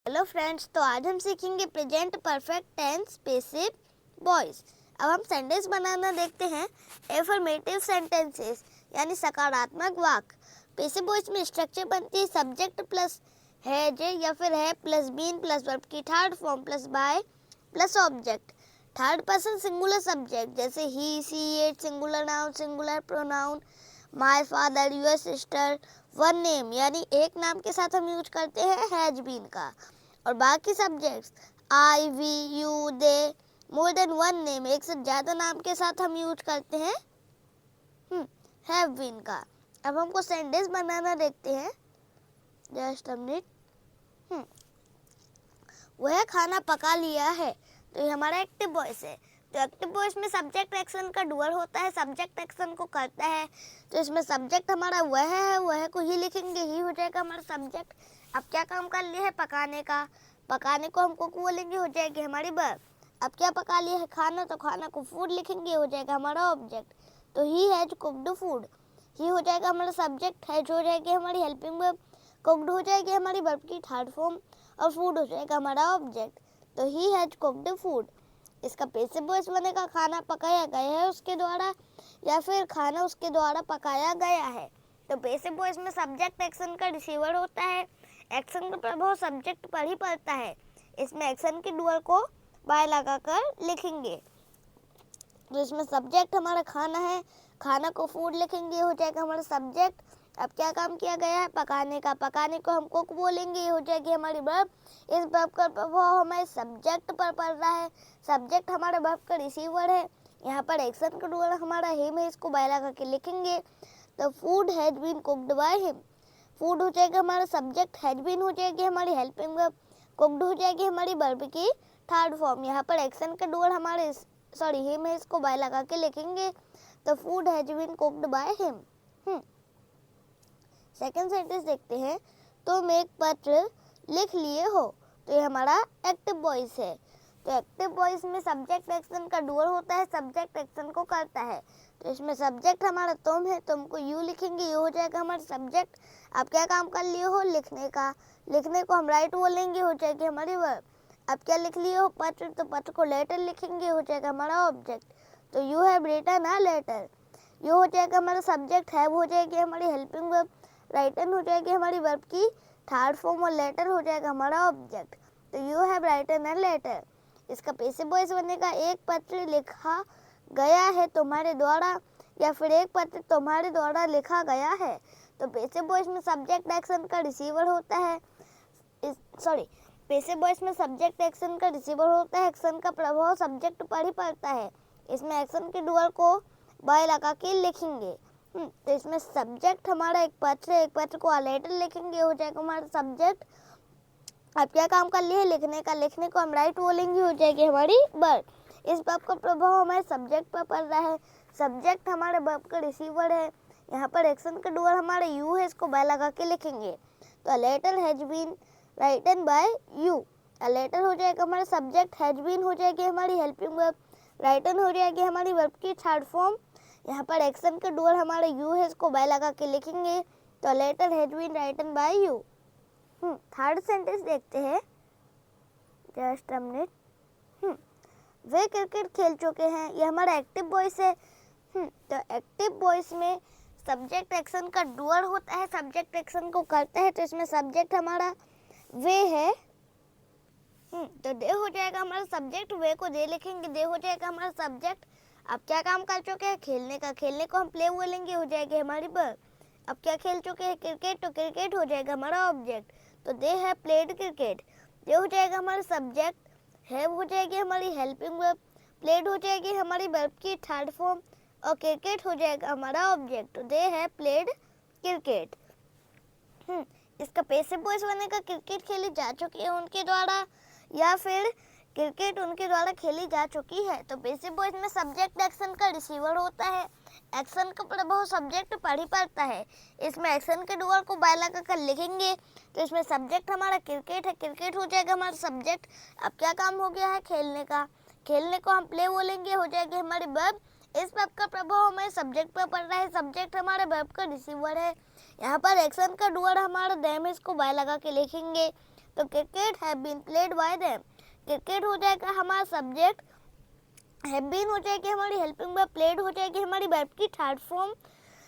Hello friends, तो आज हम सीखेंगे present perfect tense passive voice. अब हम सेंटेंस बनाना देखते हैं। एफर्मेटिव सेंटेंसेस यानी सकारात्मक वाक्य। पैसिव वॉइस में स्ट्रक्चर बनती है सब्जेक्ट प्लस हैज या फिर है प्लस बीन प्लस वर्ब की third form plus by plus object. Third person singular subject जैसे he she it, singular noun singular pronoun, my father, your sister. One name यानी एक नाम के साथ हम यूज करते हैं हैज बीन का। और बाकी subjects I, we, you, they, more than one name एक से ज्यादा नाम के साथ हम यूज करते हैं हैव बीन का। अब हमको सेंटेंस बनाना देखते हैं। Just a minute. वह खाना पका लिया है, तो ये हमारा एक्टिव वॉइस है। तो एक्टिव वॉइस में सब्जेक्ट एक्शन का डुअल होता है, सब्जेक्ट एक्शन को करता है। तो इसमें सब्जेक्ट हमारा वह है, वह को ही लिखेंगे, ही हो जाएगा हमारा सब्जेक्ट। अब क्या काम कर लिया है पकाने का, पकाने को हम कुक बोलेंगे, हो जाएगी हमारी वर्ब। अब क्या पका लिया है खाना, तो खाना को फूड लिखेंगे, हो जाएगा हमारा ऑब्जेक्ट। तो ही हैज कुक्ड फूड, ही हो जाएगा हमारा सब्जेक्ट, हैज हो जाएगी हमारी हेल्पिंग वर्ब, कुक्ड हो जाएगी हमारी वर्ब की थर्ड फॉर्म और फूड हो जाएगा हमारा ऑब्जेक्ट। तो ही हैज कुक्ड फूड। इसका पैसिव वॉइस बनेगा खाना पकाया गया है उसके द्वारा या फिर खाना उसके द्वारा पकाया गया है। तो पैसिव वॉइस में सब्जेक्ट एक्शन का रिसीवर होता है, एक्शन का प्रभाव सब्जेक्ट पर ही पड़ता है। इसमें एक्शन के डुअल को बाय लगाकर लिखेंगे। तो इसमें सब्जेक्ट हमारा खाना है, खाना को फूड लिखेंगे, हो जाएगा हमारा सब्जेक्ट। अब क्या काम किया गया है पकाने का, पकाने को हम कुक बोलेंगे, हो जाएगी हमारी वर्ब। इस वर्ब का प्रभाव हमारे सब्जेक्ट पर पड़ रहा है, सब्जेक्ट हमारे वर्ब का रिसीवर है। यहाँ पर एक्शन का डुअल हमारा हिम है, इसको बाय लगा के लिखेंगे। तो food has been cooked by him, food हो जाएगा हमारा सब्जेक्ट, हैज बीन हो जाएगी हमारी हेल्पिंग वर्ब, कुक्ड हो जाएगी हमारी वर्ब की थर्ड फॉर्म। यहाँ पर एक्शन का डुअल हमारे हिम है, इसको बाय लगा के लिखेंगे। तो food has been cooked by him. Second sentence देखते हैं। तुम एक पत्र लिख लिए हो, तो ये हमारा एक्टिव वॉइस है। तो एक्टिव वॉइस में सब्जेक्ट एक्शन का डुअल होता है, सब्जेक्ट एक्शन को करता है। तो इसमें सब्जेक्ट हमारा तुम है, तुमको यू लिखेंगे, ये हो जाएगा हमारा सब्जेक्ट। आप क्या काम कर लिए हो लिखने का, लिखने को हम राइट बोलेंगे, हो जाएगी हमारी वर्ब। अब क्या लिख लिए हो पत्र, तो पत्र को लेटर लिखेंगे, हो जाएगा हमारा ऑब्जेक्ट। तो you have written a letter, you हो जाएगा हमारा सब्जेक्ट, हैव हो जाएगी हमारी हेल्पिंग वर्ब, राइटन हो जाएगी हमारी वर्ब की थर्ड फॉर्म और लेटर हो जाएगा हमारा ऑब्जेक्ट। तो you have written a letter. इसका पैसिव वॉइस बनेगा एक पत्र लिखा गया है तुम्हारे द्वारा या फिर एक पत्र तुम्हारे द्वारा लिखा गया है। तो पैसिव वॉइस में सब्जेक्ट एक्शन का रिसीवर होता है, पैसिव वॉइस में सब्जेक्ट एक्शन का रिसीवर होता है, एक्शन का प्रभाव सब्जेक्ट पर ही पड़ता है। इसमें एक्शन के डुअल को बाय लगा के लिखेंगे। तो इसमें सब्जेक्ट हमारा एक पत्र है, एक पत्र को आ लेटर लिखेंगे, हो जाएगा हमारा सब्जेक्ट। अब क्या काम कर लिया है लिखने का, लिखने को हम राइट बोलेंगे, हो जाएगी हमारी वर्ब। इस वर्ब का प्रभाव हमारे सब्जेक्ट पर पड़ रहा है, सब्जेक्ट हमारे वर्ब का रिसीवर है। यहाँ पर एक्शन का डुअल हमारा यू है, इसको बाय लगा के लिखेंगे। तो a letter has been written by you, a letter हो जाएगा हमारा सब्जेक्ट, हैज बीन हो जाएगी हमारी हेल्पिंग वर्ब, राइटन हो जाएगी हमारी वर्ब की थर्ड फॉर्म। यहाँ पर एक्शन का डुअल हमारा यू है, इसको बाय लगा के लिखेंगे। तो letter has been written by you. Third sentence देखते हैं। Just a minute. वे क्रिकेट खेल चुके हैं, ये हमारा एक्टिव वॉइस है। तो एक्टिव वॉइस में सब्जेक्ट एक्शन का डुअल होता है, सब्जेक्ट एक्शन को करता है। तो इसमें सब्जेक्ट हमारा वे है, तो दे हो जाएगा हमारा सब्जेक्ट, वे को दे लिखेंगे, दे हो जाएगा हमारा सब्जेक्ट। अब क्या काम कर चुके हैं खेलने का, खेलने को हम प्ले बोलेंगे, हो जाएगी हमारी वर्ब। अब क्या खेल चुके हैं क्रिकेट, तो क्रिकेट हो जाएगा हमारा ऑब्जेक्ट। तो दे हैव प्लेड क्रिकेट, दे हो जाएगा हमारा सब्जेक्ट, हैव हो जाएगी हमारी हेल्पिंग वर्ब, प्लेड हो जाएगी हमारी वर्ब की थर्ड फॉर्म और क्रिकेट हो जाएगा हमारा ऑब्जेक्ट। तो दे हैव प्लेड क्रिकेट। इसका पैसिव वॉइस बनेगा क्रिकेट खेली जा चुकी है उनके द्वारा या फिर क्रिकेट उनके द्वारा खेली जा चुकी है। तो पैसिव वॉइस में सब्जेक्ट एक्शन का रिसीवर होता है, एक्शन का प्रभाव सब्जेक्ट पर ही पड़ता है। इसमें एक्शन के डुअल को बाय लगा कर लिखेंगे। तो इसमें सब्जेक्ट हमारा क्रिकेट है, क्रिकेट हो जाएगा हमारा सब्जेक्ट। अब क्या काम हो गया है खेलने का, खेलने को हम प्ले बोलेंगे, हो जाएगी हमारी वर्ब। इस वर्ब का प्रभाव हमारे सब्जेक्ट पर पड़ रहा है, सब्जेक्ट हमारे वर्ब का रिसीवर है। यहाँ पर एक्शन का डुअल हमारा देम है, इसको बाय लगा के लिखेंगे। तो cricket have been played by them. Cricket हो जाएगा हमारा सब्जेक्ट, हैव बीन हो जाएगी हमारी हेल्पिंग वर्ब, प्लेड हो जाएगी हमारी वर्ब की थर्ड फॉर्म।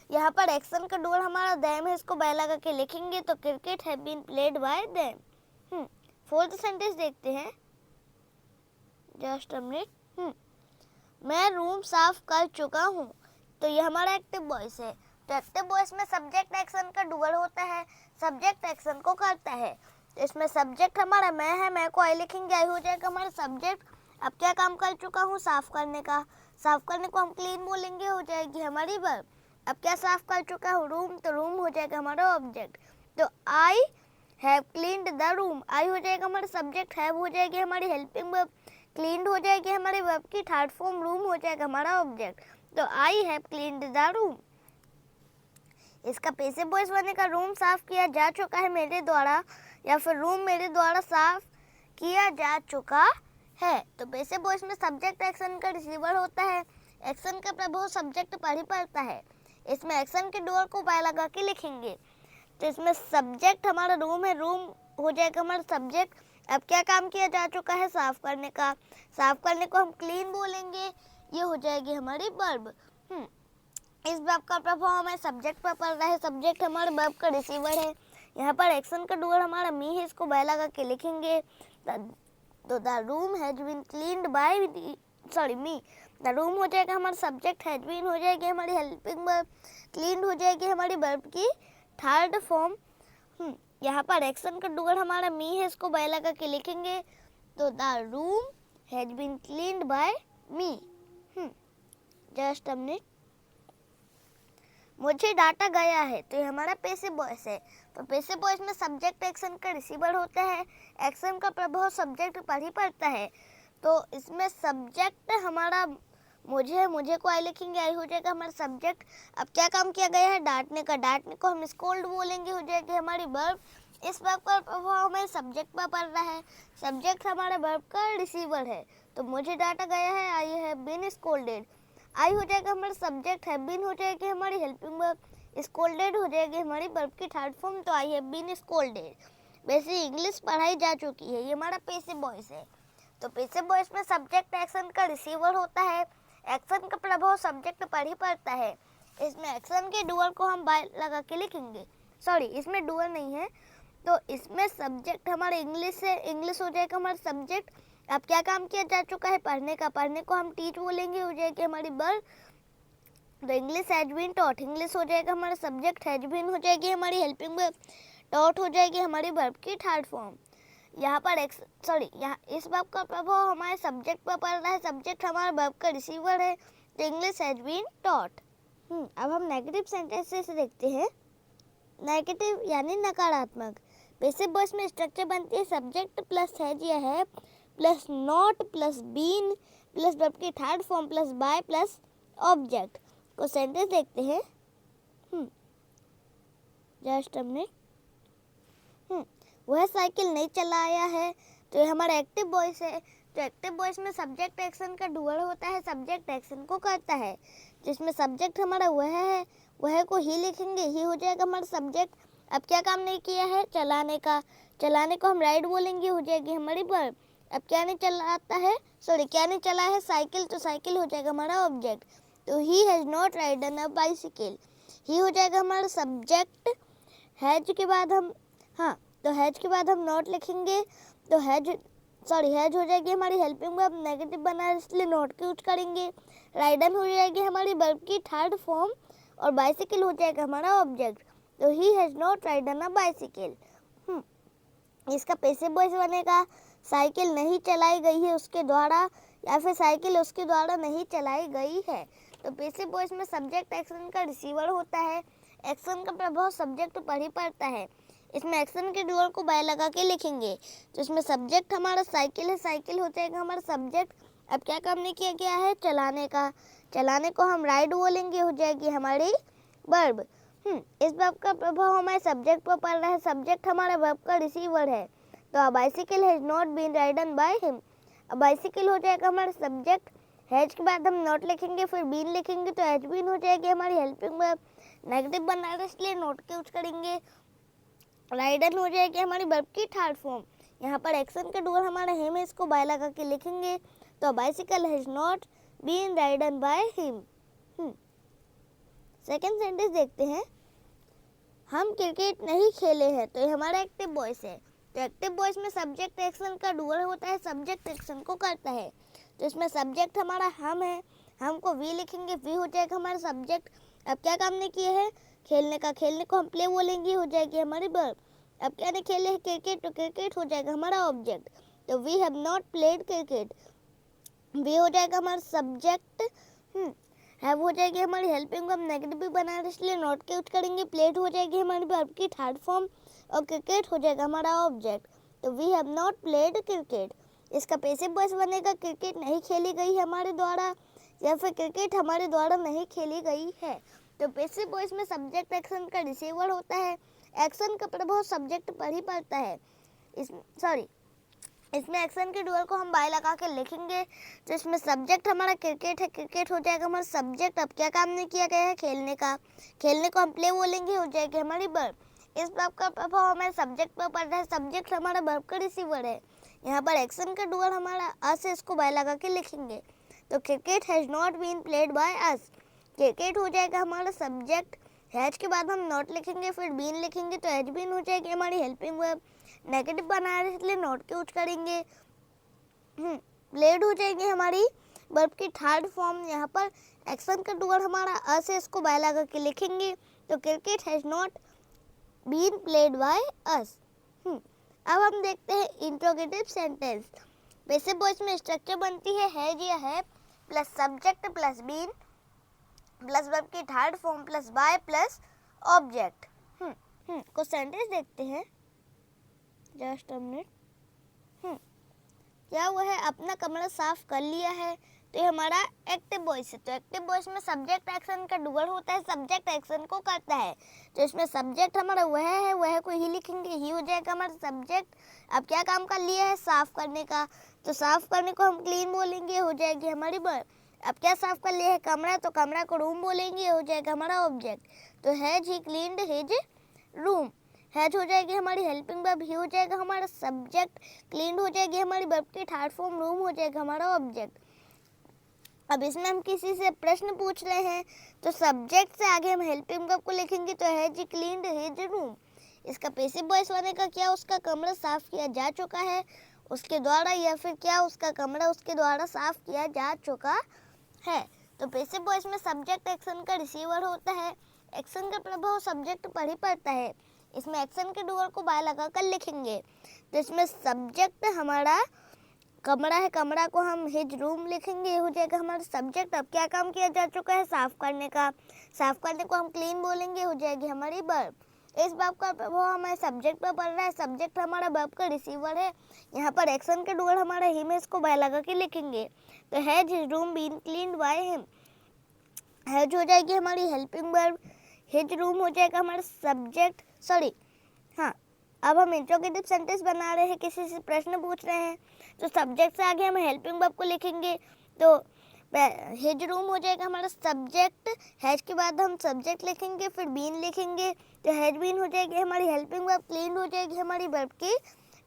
यहाँ पर एक्शन का डुअल हमारा देम है, इसको बाय लगा के लिखेंगे तो cricket have been played by them. Fourth sentence देखते हैं, जस्ट अ मिनट। मैं रूम साफ कर चुका हूँ, तो ये हमारा एक्टिव वॉइस है। तो एक्टिव वॉइस में सब्जेक्ट एक्शन का डुअल होता है, सब्जेक्ट एक्शन को करता है। तो इसमें सब्जेक्ट हमारा मैं है, मैं को आई लिखेंगे, आई हो जाएगा हमारा सब्जेक्ट। अब क्या काम कर चुका हूँ, साफ करने का। साफ करने को हम क्लीन बोलेंगे, हो जाएगी हमारी वर्ब। अब क्या साफ कर चुका हूँ, रूम, तो रूम हो जाएगा हमारा ऑब्जेक्ट। तो I have cleaned the room, I हो जाएगा हमारा सब्जेक्ट, हैव हो जाएगी हमारी हेल्पिंग वर्ब, क्लीन्ड हो जाएगी हमारे वर्ब की थर्ड फॉर्म, रूम हो जाएगा हमारा ऑब्जेक्ट। तो I have cleaned the room. इसका पैसिव वॉइस बनेगा रूम साफ किया जा चुका है मेरे द्वारा, या फिर रूम मेरे द्वारा साफ किया जा चुका है। तो पैसिव वॉइस में सब्जेक्ट एक्शन का रिसीवर होता है, एक्शन का प्रभाव सब्जेक्ट पर ही पड़ता है। इसमें एक्शन के डुअल को बाय लगा के लिखेंगे। तो इसमें सब्जेक्ट हमारा रूम है, रूम हो जाएगा हमारा सब्जेक्ट। अब क्या काम किया जा चुका है, साफ करने का। साफ करने को हम क्लीन बोलेंगे, ये हो जाएगी हमारी वर्ब। इस वर्ब का प्रभाव हमारे सब्जेक्ट पर पड़ रहा है, सब्जेक्ट हमारे वर्ब का रिसीवर है। यहाँ पर एक्शन का डुअल हमारा मी है, इसको बाय लगा के लिखेंगे। तो the room has been cleaned by me. The room हो जाएगा हमारा सब्जेक्ट, हैज बीन हो जाएगी हमारी हेल्पिंग वर्ब, क्लीन्ड हो जाएगी हमारी वर्ब की थर्ड फॉर्म। यहाँ पर एक्शन का डुअल हमारा मी है, इसको बाय लगा के लिखेंगे। तो the room has been cleaned by me. Just a minute. मुझे डांटा गया है, तो ये हमारा पैसिव वॉइस है। तो पैसिव वॉइस में सब्जेक्ट एक्शन का रिसीवर होता है, एक्शन का प्रभाव सब्जेक्ट पर ही पड़ता है। तो इसमें सब्जेक्ट हमारा मुझे को आई लिखेंगे, आई हो जाएगा हमारा सब्जेक्ट। अब क्या काम किया गया है, डांटने का। डांटने को हम स्कोल्ड बोलेंगे, हो जाएगी हमारी वर्ब। इस वर्ब का प्रभाव हमारे सब्जेक्ट पर पड़ रहा है, सब्जेक्ट हमारे वर्ब का रिसीवर है। तो मुझे डांटा गया है, आई हैव बीन स्कोल्डेड। आई हो जाएगा हमारा सब्जेक्ट, हैव बीन हो जाएगी हमारी हेल्पिंग वर्ब, स्कोल्डेड हो जाएगी हमारी वर्ब की थर्ड फॉर्म। तो आई हैव बीन स्कोल्डेड। वैसे इंग्लिश पढ़ाई जा चुकी है, ये हमारा पैसिव वॉइस है। तो पैसिव वॉइस में सब्जेक्ट एक्शन का रिसीवर होता है, एक्शन का प्रभाव सब्जेक्ट पर ही पड़ता है। इसमें एक्शन के डुअल को हम बाय लगा के लिखेंगे। सॉरी, इसमें डुअल नहीं है। तो इसमें सब्जेक्ट हमारा इंग्लिश है, इंग्लिश हो जाएगा हमारा सब्जेक्ट। अब क्या काम किया जा चुका है, पढ़ने का। पढ़ने को हम टीच बोलेंगे, हो जाएगी हमारी वर्ब। तो English has been taught, English हो जाएगा हमारा सब्जेक्ट, हैज बीन हो जाएगी हमारी हेल्पिंग वर्ब, टॉट हो जाएगी हमारी वर्ब की थर्ड फॉर्म। यहाँ पर यहाँ इस वर्ब का प्रभाव हमारे सब्जेक्ट पर पड़ रहा है, सब्जेक्ट हमारा वर्ब का रिसीवर है। तो इंग्लिश हैज बीन टॉट। अब हम नेगेटिव सेंटेंसेस देखते हैं। नेगेटिव यानी नकारात्मक। पैसिव वॉइस में स्ट्रक्चर बनती है सब्जेक्ट प्लस हैज या है plus not plus been plus verb की third form plus by plus object. को सेंटेंस देखते हैं। Just a minute. वह साइकिल नहीं चलाया है, तो ये हमारा एक्टिव वॉइस है। तो एक्टिव वॉइस में सब्जेक्ट एक्शन का डुअल होता है, सब्जेक्ट एक्शन को करता है। जिसमें सब्जेक्ट हमारा वह है, वह को ही लिखेंगे, ही हो जाएगा हमारा सब्जेक्ट। अब क्या काम नहीं किया है, चलाने का। चलाने को हम राइड बोलेंगे, हो जाएगी हमारी वर्ब। अब क्या नहीं चलाता है, क्या नहीं चला है, साइकिल। तो साइकिल हो जाएगा हमारा ऑब्जेक्ट। तो he has not ridden a bicycle, he हो जाएगा हमारा सब्जेक्ट। हैज के बाद हम तो हैज के बाद हम नॉट लिखेंगे। तो हैज हो जाएगी हमारी हेल्पिंग वर्ब, नेगेटिव बना है इसलिए नॉट की यूज करेंगे। राइडन हो जाएगी हमारी वर्ब की थर्ड फॉर्म, और बाइसिकल हो जाएगा हमारा ऑब्जेक्ट। तो he has not ridden a bicycle. इसका पैसिव वॉइस बनेगा साइकिल नहीं चलाई गई है उसके द्वारा, या फिर साइकिल उसके द्वारा नहीं चलाई गई है। तो पैसिव वॉइस में सब्जेक्ट एक्शन का रिसीवर होता है, एक्शन का प्रभाव सब्जेक्ट पर ही पड़ता है। इसमें एक्शन के डुअल को बाय लगा के लिखेंगे। तो इसमें सब्जेक्ट हमारा साइकिल है, साइकिल हो जाएगा हमारा सब्जेक्ट। अब क्या काम नहीं किया गया है, चलाने का। चलाने को हम राइड बोलेंगे, हो जाएगी हमारी वर्ब। इस वर्ब का प्रभाव हमारे सब्जेक्ट पर पड़ रहा है, सब्जेक्ट हमारा वर्ब का रिसीवर है। तो a bicycle has not been ridden by him. अब बाइसिकल हो जाएगा हमारा सब्जेक्ट, हैज के बाद हम नॉट लिखेंगे, फिर बीन लिखेंगे, तो हैज बीन हो जाएगी हमारी हेल्पिंग वर्ब। नेगेटिव बना रहे इसलिए नॉट के यूज करेंगे। राइडन हो जाएगी हमारी वर्ब की थर्ड फॉर्म। यहाँ पर एक्शन का डुअल हमारा हिम है, इसको बाय लगा के लिखेंगे तो bicycle has not been ridden by him. Second sentence देखते हैं, हम क्रिकेट नहीं खेले हैं, तो ये हमारा एक्टिव वॉइस है। तो एक्टिव वॉइस में सब्जेक्ट एक्शन का डुअल होता है, सब्जेक्ट एक्शन को करता है। तो इसमें सब्जेक्ट हमारा हम है, हम को वी लिखेंगे, वी हो जाएगा हमारा सब्जेक्ट। अब क्या काम ने किया है, खेलने का, खेलने को हम प्ले बोलेंगे, हो जाएगी हमारी वर्ब। अब क्या ने खेले है क्रिकेट, तो क्रिकेट हो जाएगा हमारा ऑब्जेक्ट। तो we have not played cricket, we हो जाएगा हमारा सब्जेक्ट। हैव हो जाएगी हमारी हेल्पिंग वर्ब, नेगेटिव भी बना है इसलिए नॉट के यूज करेंगे। प्लेड हो जाएगी हमारी वर्ब की थर्ड फॉर्म और क्रिकेट हो जाएगा हमारा ऑब्जेक्ट। तो we have not played cricket. इसका पैसिव वॉइस बनेगा क्रिकेट नहीं खेली गई हमारे द्वारा, या फिर क्रिकेट हमारे द्वारा नहीं खेली गई है। तो पैसिव वॉइस में सब्जेक्ट एक्शन का रिसीवर होता है, एक्शन का प्रभाव सब्जेक्ट पर ही पड़ता है। इसमें एक्शन के डुअल को हम बाय लगा के लिखेंगे तो इसमें सब्जेक्ट हमारा क्रिकेट है, क्रिकेट हो जाएगा हमारा सब्जेक्ट। अब क्या काम नहीं किया गया है, खेलने का, खेलने को हम प्ले बोलेंगे, हो जाएगी हमारी वर्ब। इस वर्ब का प्रभाव हमारे सब्जेक्ट पर पड़ रहा है, सब्जेक्ट हमारा वर्ब का रिसीवर है। यहाँ पर एक्शन का डुअल हमारा अस है, इसको बाय लगा के लिखेंगे तो cricket has not been played by us. Cricket हो जाएगा हमारा सब्जेक्ट, हैज के बाद हम नॉट लिखेंगे, फिर बीन लिखेंगे तो हैज बीन हो जाएगी हमारी हेल्पिंग वर्ब। नेगेटिव बना है इसलिए नॉट के यूज करेंगे। प्लेड हो जाएगी हमारी वर्ब की थर्ड फॉर्म। यहाँ पर एक्शन का डुअल हमारा अस है, इसको बाय लगा के लिखेंगे तो cricket has not been played by us. अब हम देखते हैं इंट्रोगेटिव सेंटेंस। पैसिव वॉइस में स्ट्रक्चर बनती है हैज या have plus subject plus been plus verb की third form plus by plus object. कुछ सेंटेंस देखते हैं, जस्ट अ मिनट। क्या वह अपना कमरा साफ कर लिया है, तो ये हमारा एक्टिव वॉइस है। तो एक्टिव वॉइस में सब्जेक्ट एक्शन का डुअल होता है, सब्जेक्ट एक्शन को करता है। तो इसमें सब्जेक्ट हमारा वह है, वह को ही लिखेंगे, ही हो जाएगा हमारा सब्जेक्ट। अब क्या काम कर लिया है, साफ करने का, तो साफ करने को हम क्लीन बोलेंगे, हो जाएगी हमारी वर्ब। अब क्या साफ कर लिया है, कमरा, तो कमरा को रूम बोलेंगे, हो जाएगा हमारा ऑब्जेक्ट। तो has he cleaned his room, has हो जाएगी हमारी हेल्पिंग वर्ब, ही हो जाएगा हमारा सब्जेक्ट, क्लीन्ड हो जाएगी हमारी वर्ब की थर्ड फॉर्म, रूम हो जाएगा हमारा ऑब्जेक्ट। अब इसमें हम किसी से प्रश्न पूछ रहे हैं तो सब्जेक्ट से आगे हम हेल्पिंग वर्ब को लिखेंगे तो has he cleaned his room. इसका पैसिव वॉइस बनेगा क्या उसका कमरा साफ किया जा चुका है उसके द्वारा, या फिर क्या उसका कमरा उसके द्वारा साफ किया जा चुका है। तो पैसिव वॉइस में सब्जेक्ट एक्शन का रिसीवर होता है, एक्शन का प्रभाव सब्जेक्ट पर ही पड़ता है। इसमें एक्शन के डुअल को बाय लगा कर लिखेंगे तो इसमें सब्जेक्ट हमारा कमरा है, कमरा को हम हिज रूम लिखेंगे, हो जाएगा हमारा सब्जेक्ट। अब क्या काम किया जा चुका है, साफ करने का, साफ करने को हम क्लीन बोलेंगे, हो जाएगी हमारी वर्ब। इस वर्ब का प्रभाव हमारे सब्जेक्ट पर पड़ रहा है, सब्जेक्ट हमारा वर्ब का रिसीवर है। यहाँ पर एक्शन के डुअल हमारा हिम है, इसको बाय लगा के लिखेंगे तो has his room been cleaned by him. Has हो जाएगी हमारी हेल्पिंग वर्ब, हिज रूम हो जाएगा हमारा सब्जेक्ट। अब हम इंट्रोगेटिव सेंटेंस बना रहे हैं, किसी से प्रश्न पूछ रहे हैं तो सब्जेक्ट से आगे हम हेल्पिंग वर्ब को लिखेंगे तो हिज रूम हो जाएगा हमारा सब्जेक्ट, हैज के बाद हम सब्जेक्ट लिखेंगे, फिर बीन लिखेंगे तो हैज बीन हो जाएगी हमारी हेल्पिंग वर्ब, क्लीन हो जाएगी हमारी वर्ब की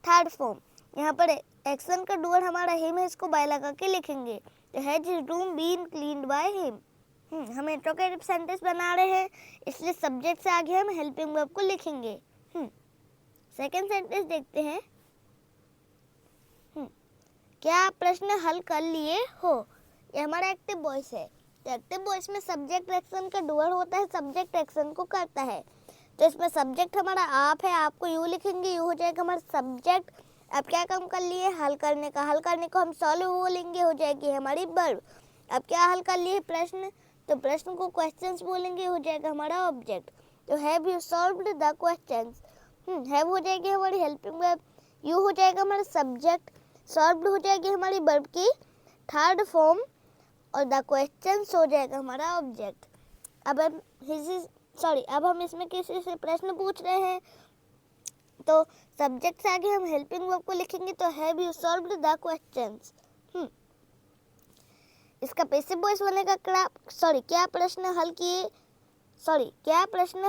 थर्ड फॉर्म। यहाँ पर एक्शन का डुअल हमारा हिम है, इसको बाय लगा के लिखेंगे तो has his room been cleaned by him. हम इंट्रोगेटिव सेंटेंस बना रहे हैं इसलिए सब्जेक्ट से आगे हम हेल्पिंग वर्ब को लिखेंगे। सेकेंड सेंटेंस देखते हैं, क्या प्रश्न हल कर लिए हो, ये हमारा एक्टिव वॉइस है। तो एक्टिव वॉइस में सब्जेक्ट एक्शन का डुअल होता है, सब्जेक्ट एक्शन को करता है। तो इसमें सब्जेक्ट हमारा आप है, आपको यू लिखेंगे, यू हो जाएगा हमारा सब्जेक्ट। अब क्या काम कर लिए, हल करने का, हल करने को हम सॉल्व बोलेंगे, हो जाएगी हमारी वर्ब। अब क्या हल कर लिए प्रश्न, तो प्रश्न को क्वेश्चंस बोलेंगे, हो जाएगा हमारा ऑब्जेक्ट। तो have you solved the questions, have हो जाएगी हमारी हेल्पिंग वर्ब, यू हो जाएगा हमारा सब्जेक्ट, सॉल्व्ड हो जाएगी हमारी वर्ब की थर्ड फॉर्म और द क्वेश्चंस हो जाएगा हमारा ऑब्जेक्ट। अब हम इसमें किसी से प्रश्न पूछ रहे हैं तो सब्जेक्ट से आगे हम हेल्पिंग वर्ब को लिखेंगे तो have you solved the questions. इसका पैसिव वॉइस बनेगा क्या प्रश्न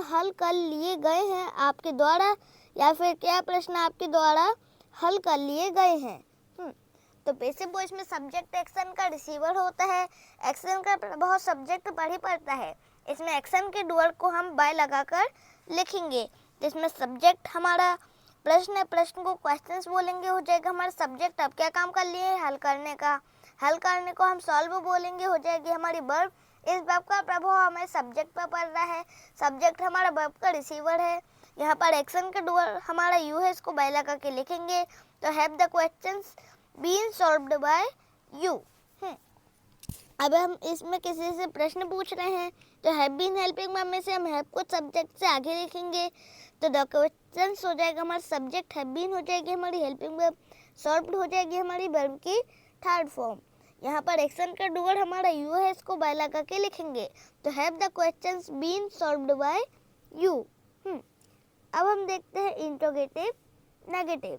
हल कर लिए गए हैं आपके द्वारा, या फिर क्या प्रश्न आपके द्वारा हल कर लिए गए हैं। तो पैसिव वॉइस में सब्जेक्ट एक्शन का रिसीवर होता है। एक्शन का प्रभाव सब्जेक्ट पर ही पड़ता है। इसमें एक्शन के डूअर को हम बाय लगाकर लिखेंगे। जिसमें सब्जेक्ट हमारा प्रश्न है, प्रश्न को क्वेश्चंस बोलेंगे, हो जाएगा हमारा सब्जेक्ट अब क्या काम कर लिए है, हल करने का। हल करने को हम सॉल्व बोलेंगे, हो जाएगी हमारी वर्ब। इस वर्ब का प्रभाव हमारे सब्जेक्ट पर पड़ रहा है। सब्जेक्ट हमारा वर्ब का रिसीवर है। यहाँ पर एक्शन का डूअर हमारा यू है, इसको बाय लगा के लिखेंगे। तो have the questions been solved by you. अब हम इसमें किसी से प्रश्न पूछ रहे हैं तो हैव बीन हेल्पिंग वर्ब में से हम हैव को सब्जेक्ट से आगे लिखेंगे। तो द क्वेश्चंस हो जाएगा हमारा सब्जेक्ट, हैव बीन हो जाएगी हमारी हेल्पिंग वर्ब, सॉल्व्ड हो जाएगी हमारी वर्ब की थर्ड फॉर्म। यहाँ पर एक्शन का डूअर हमारा यू है, इसको बाय लगा के लिखेंगे। तो have the questions been solved by you. अब हम देखते हैं इंट्रोगेटिव नेगेटिव।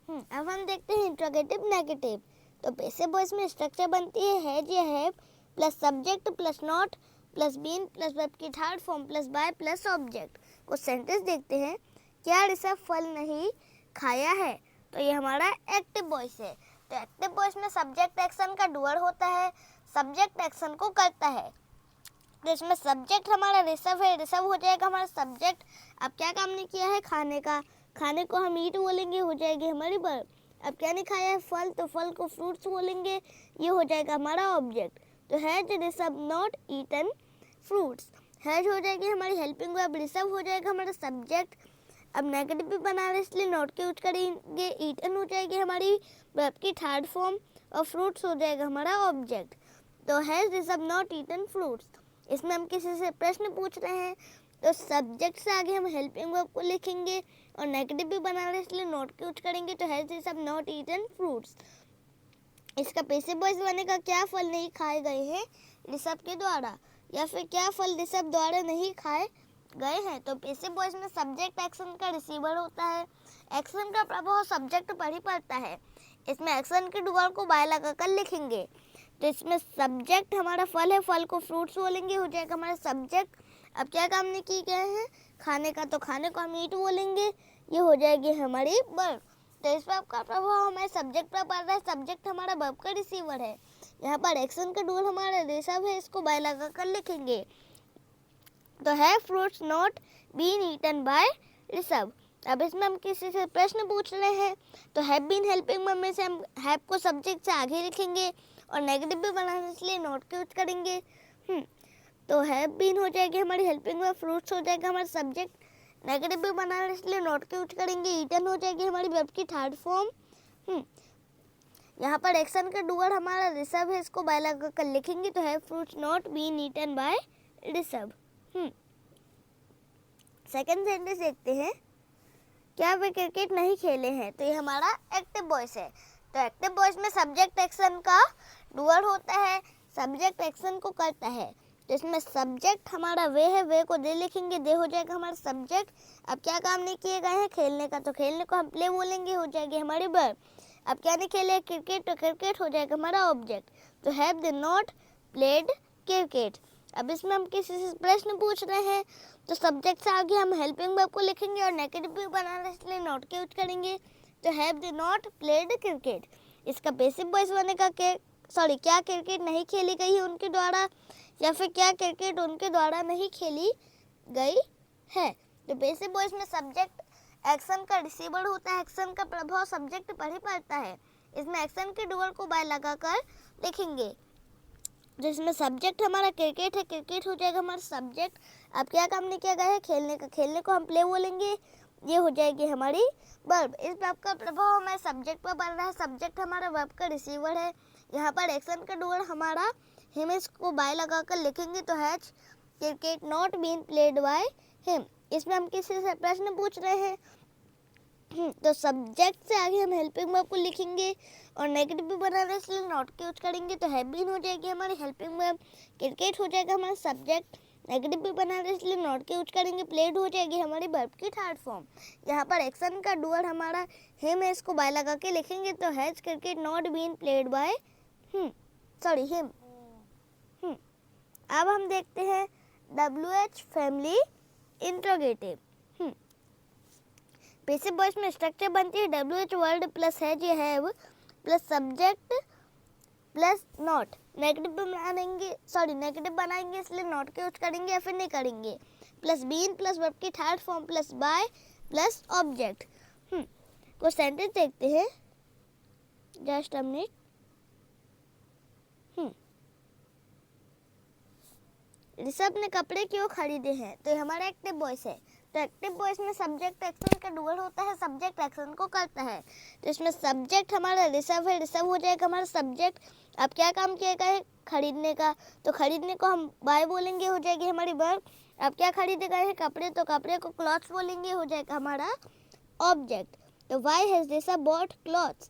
अब हम देखते हैं इंट्रोगेटिव नेगेटिव। तो पैसिव वॉइस में स्ट्रक्चर बनती है हैज या have plus subject plus not plus been plus verb की third form plus by plus object. कुछ सेंटेंस देखते हैं। क्या ऋषभ फल नहीं खाया है? तो ये हमारा एक्टिव वॉइस है। तो एक्टिव वॉइस में सब्जेक्ट एक्शन का डूअर होता है, सब्जेक्ट एक्शन को करता है। तो इसमें सब्जेक्ट हमारा ऋषभ है, ऋषभ हो जाएगा हमारा सब्जेक्ट। अब क्या काम नहीं किया है, खाने का, खाने को हम ईट बोलेंगे, हो जाएगी हमारी वर्ब। अब क्या नहीं खाया है, फल, तो फल को फ्रूट्स बोलेंगे, ये हो जाएगा हमारा ऑब्जेक्ट। तो has Rishabh not eaten fruits. Has हो जाएगी हमारी हेल्पिंग वर्ब, ऋषभ हो जाएगा हमारा सब्जेक्ट। अब नेगेटिव भी बना रहे इसलिए नॉट के यूज करेंगे। ईटन हो जाएगी हमारी वर्ब की थर्ड फॉर्म और फ्रूट्स हो जाएगा हमारा ऑब्जेक्ट। तो has Rishabh not eaten fruits. इसमें हम किसी से प्रश्न पूछ रहे हैं तो सब्जेक्ट से आगे हम हेल्पिंग वर्ब को लिखेंगे और नेगेटिव भी बना रहे इसलिए नॉट के यूज करेंगे। तो has Rishabh not eaten fruits. इसका पैसिव वॉइस बनेगा क्या फल नहीं खाए गए हैं ऋषभ के द्वारा, या फिर क्या फल ऋषभ द्वारा नहीं खाए गए हैं। तो पैसिव वॉइस में सब्जेक्ट एक्शन का रिसीवर होता है। एक्शन का प्रभाव सब्जेक्ट पर ही पड़ता है। इसमें एक्शन के डूअर को बाय लगाकर लिखेंगे। तो इसमें सब्जेक्ट हमारा फल है, फल को फ्रूट्स बोलेंगे, हो जाएगा हमारा सब्जेक्ट। अब क्या काम नहीं किए गए हैं, खाने का, तो खाने को हम ईट बोलेंगे, ये हो जाएगी हमारी वर्ब। तो इस वर्ब का प्रभाव हमारे सब्जेक्ट पर पड़ रहा है, सब्जेक्ट हमारा वर्ब का रिसीवर है। यहाँ पर एक्शन का डूअर हमारा ऋषभ है, इसको बाय लगा कर लिखेंगे। तो have fruits not been eaten by Rishabh. अब इसमें हम किसी से प्रश्न पूछ रहे हैं तो हैव बीन हेल्पिंग वर्ब में से हम हैव को सब्जेक्ट से आगे लिखेंगे और नेगेटिव भी बनाने इसलिए नॉट के यूज करेंगे। तो हैव बीन हो जाएगी हमारी हेल्पिंग वर्ब, फ्रूट्स हो जाएगा हमारा सब्जेक्ट, नेगेटिव भी बनाने इसलिए नॉट के यूज करेंगे। ईटन हो जाएगी हमारी वर्ब की थर्ड फॉर्म। यहाँ पर एक्शन का डूअर हमारा ऋषभ है, इसको बाय लगा कर लिखेंगे। तो have fruits not been eaten by Rishabh. Second sentence देखते हैं। क्या वे क्रिकेट नहीं खेले हैं? तो ये हमारा एक्टिव वॉइस है। तो एक्टिव वॉइस में सब्जेक्ट एक्शन का डूअर होता है, सब्जेक्ट एक्शन को करता है। तो इसमें सब्जेक्ट हमारा वे है, वे को दे लिखेंगे, दे हो जाएगा हमारा सब्जेक्ट। अब क्या काम नहीं किए गए हैं, खेलने का, तो खेलने को हम प्ले बोलेंगे, हो जाएगी हमारी वर्ब। अब क्या नहीं खेले क्रिकेट, तो क्रिकेट हो जाएगा हमारा ऑब्जेक्ट। तो have they not played cricket. अब इसमें हम किसी से प्रश्न पूछ रहे हैं तो सब्जेक्ट से आगे हम हेल्पिंग वर्ब को लिखेंगे और नेगेटिव भी बनाना इसलिए नॉट के यूज करेंगे। तो have they not played cricket. इसका पैसिव वॉइस बनेगा क्या क्रिकेट नहीं खेली गई है उनके द्वारा, या फिर क्या क्रिकेट उनके द्वारा नहीं खेली गई है। तो पैसिव वॉइस में सब्जेक्ट एक्शन का रिसीवर होता है, एक्शन का प्रभाव सब्जेक्ट पर ही पड़ता है। इसमें एक्शन के डूअर को बाय लगाकर लिखेंगे। जिसमें सब्जेक्ट हमारा क्रिकेट है, क्रिकेट हो जाएगा हमारा सब्जेक्ट। अब क्या काम नहीं किया गया है, खेलने का, खेलने को हम प्ले बोलेंगे, ये हो जाएगी हमारी वर्ब। इस वर्ब का प्रभाव हमारे सब्जेक्ट पर पड़ रहा है, सब्जेक्ट हमारा वर्ब का रिसीवर है। यहाँ पर एक्शन का डूअर हमारा हिम, इसको बाय लगाकर लिखेंगे। तो has cricket not been played by him. इसमें हम किसी से प्रश्न पूछ रहे हैं तो सब्जेक्ट से आगे हम हेल्पिंग वर्ब को लिखेंगे और नेगेटिव भी बना रहे इसलिए नॉट के यूज करेंगे। तो हैव बीन हो जाएगी हमारी हेल्पिंग वर्ब, क्रिकेट हो जाएगा हमारा सब्जेक्ट, नेगेटिव भी बना रहे इसलिए नॉट के यूज करेंगे, प्लेड हो जाएगी हमारी वर्ब की थर्ड फॉर्म। यहाँ पर एक्शन का डूअर हमारा हिम है, इसको बाय लगा के लिखेंगे। तो has cricket not been played by him. अब हम देखते हैं WH family interrogative. Passive voice में स्ट्रक्चर बनती है WH वर्ड प्लस हैज या have plus subject plus not. Negative बनाएंगे इसलिए नॉट के यूज करेंगे या फिर नहीं करेंगे। प्लस बीन प्लस वर्ब की third form plus by plus object. कुछ सेंटेंस देखते हैं, जस्ट अ मिनट। ऋषभ ने कपड़े क्यों खरीदे हैं, तो ये हमारा एक्टिव वॉइस है। तो एक्टिव वॉइस में सब्जेक्ट एक्शन का डुअल होता है, सब्जेक्ट एक्शन को करता है। तो इसमें सब्जेक्ट हमारा ऋषभ है, ऋषभ हो जाएगा हमारा सब्जेक्ट। अब क्या काम किया गया है, खरीदने का, तो खरीदने को हम बाय बोलेंगे, हो जाएगी हमारी वर्ब। अब क्या खरीदे गए हैं, कपड़े, तो कपड़े को क्लॉथ्स बोलेंगे, हो जाएगा हमारा ऑब्जेक्ट। तो why has Rishabh bought clothes.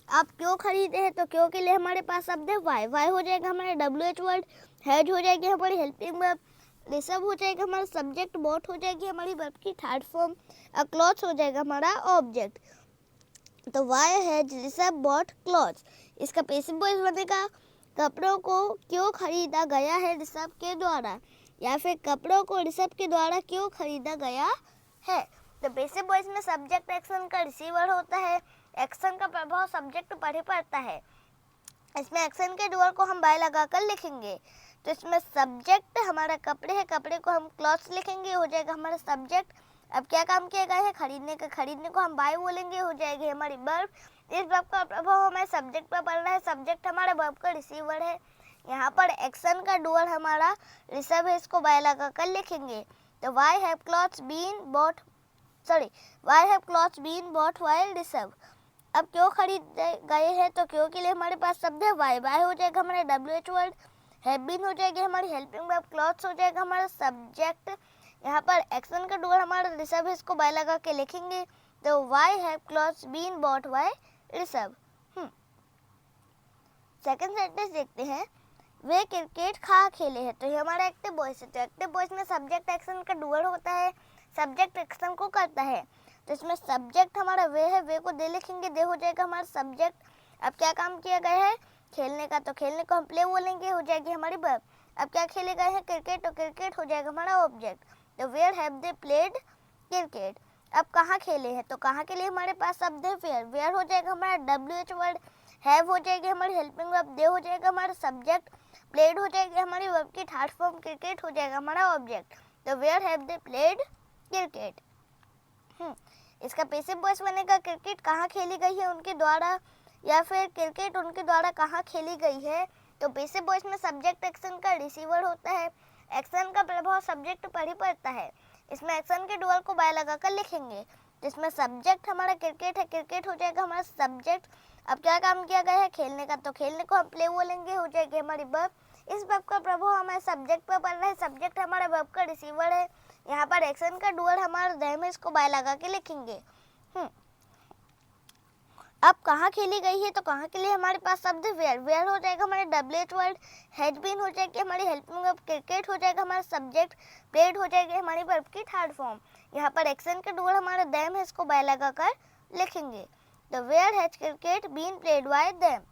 आप क्यों खरीदे हैं, तो क्यों के लिए हमारे पास शब्द है वाई। वाई हो जाएगा हमारा WH वर्ड, हैज हो जाएगी हमारी हेल्पिंग वर्ब, ऋषभ हो जाएगा हमारा सब्जेक्ट, बॉट हो जाएगी हमारी वर्ब की थर्ड फॉर्म, और क्लॉथ्स हो जाएगा हमारा ऑब्जेक्ट। तो why has Rishabh bought clothes. इसका पैसिव वॉइस बनेगा कपड़ों को क्यों खरीदा गया है ऋषभ के द्वारा, या फिर कपड़ों को ऋषभ के द्वारा क्यों खरीदा गया है। तो पैसिव वॉइस में सब्जेक्ट एक्शन का रिसीवर होता है, एक्शन का प्रभाव सब्जेक्ट पर ही पड़ता है। इसमें एक्शन के डुअल को हम बाय लगाकर लिखेंगे। तो इसमें सब्जेक्ट हमारा कपड़े है, कपड़े को हम क्लॉथ्स लिखेंगे, हो जाएगा हमारा सब्जेक्ट। अब क्या काम किया गया है, खरीदने का, खरीदने को हम बाय बोलेंगे, हो जाएगी हमारी वर्ब। इस वर्ब का प्रभाव हमारे सब्जेक्ट पर पड़ रहा है, सब्जेक्ट हमारा वर्ब का रिसीवर है। यहाँ पर एक्शन का डुअल हमारा ऋषभ है, इसको बाय लगाकर लिखेंगे। तो why have clothes been bought, why have clothes been bought by Rishabh. अब क्यों खरीद गए हैं, तो क्यों के लिए हमारे पास शब्द है वाई। वाई हो जाएगा हमारा WH वर्ड, हैव बीन हो जाएगी हमारी हेल्पिंग वर्ब, क्लॉथ्स हो जाएगा हमारा सब्जेक्ट। यहाँ पर एक्शन का डुअल हमारा ऋषभ है, इसको बाय लगा के लिखेंगे। तो why have clothes been bought by Rishabh. Second sentence देखते हैं, वे क्रिकेट कहाँ खेले हैं, तो ये हमारा एक्टिव वॉइस है। तो एक्टिव वॉइस में सब्जेक्ट एक्शन का डुअल होता है, सब्जेक्ट एक्शन को करता है। तो इसमें सब्जेक्ट हमारा वे है, वे को दे लिखेंगे, दे हो जाएगा हमारा सब्जेक्ट। अब क्या काम किया गया है, खेलने का, तो खेलने को हम प्ले बोलेंगे, हो जाएगी हमारी वर्ब। अब क्या खेले गए हैं, क्रिकेट, तो क्रिकेट हो जाएगा हमारा ऑब्जेक्ट। तो where have they played cricket. अब कहाँ खेले हैं, तो कहाँ के लिए हमारे पास शब्द है वेयर। वेयर हो जाएगा हमारा WH वर्ड, हैव हो जाएगी हमारी हेल्पिंग वर्ब, दे हो जाएगा हमारा सब्जेक्ट, प्लेड हो जाएगी हमारी वर्ब की थर्ड फॉर्म, क्रिकेट हो जाएगा हमारा ऑब्जेक्ट। तो where have they played cricket. इसका पैसिव वॉइस बनेगा क्रिकेट कहाँ खेली गई है उनके द्वारा, या फिर क्रिकेट उनके द्वारा कहाँ खेली गई है। तो पैसिव वॉइस में सब्जेक्ट एक्शन का रिसीवर होता है, एक्शन का प्रभाव सब्जेक्ट पर ही पड़ता है। इसमें एक्शन के डुअल को बाय लगाकर लिखेंगे। जिसमें सब्जेक्ट हमारा क्रिकेट है, क्रिकेट हो जाएगा हमारा सब्जेक्ट। अब क्या काम किया गया है, खेलने का, तो खेलने को हम प्ले बोलेंगे, हो जाएगी हमारी वर्ब। इस वर्ब का प्रभाव हमारे सब्जेक्ट पर पड़ रहा है, सब्जेक्ट हमारा वर्ब का रिसीवर है। यहाँ पर एक्शन का डुअल हमारा देह में, इसको बाय लगा के लिखेंगे। अब कहाँ खेली गई है, तो कहाँ के लिए हमारे पास शब्द वेयर। वेयर हो जाएगा हमारे WH वर्ड, हैज बीन हो जाएगी हमारी हेल्पिंग वर्ब, क्रिकेट हो जाएगा हमारा सब्जेक्ट, प्लेड हो जाएगी हमारी वर्ब की थर्ड फॉर्म। यहाँ पर एक्शन का डुअल हमारा देम है, इसको बाय लगा कर लिखेंगे। तो where has cricket been played by them.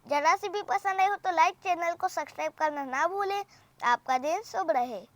जरा सी भी पसंद आई हो तो लाइक, चैनल को सब्सक्राइब करना ना भूलें। आपका दिन शुभ रहे।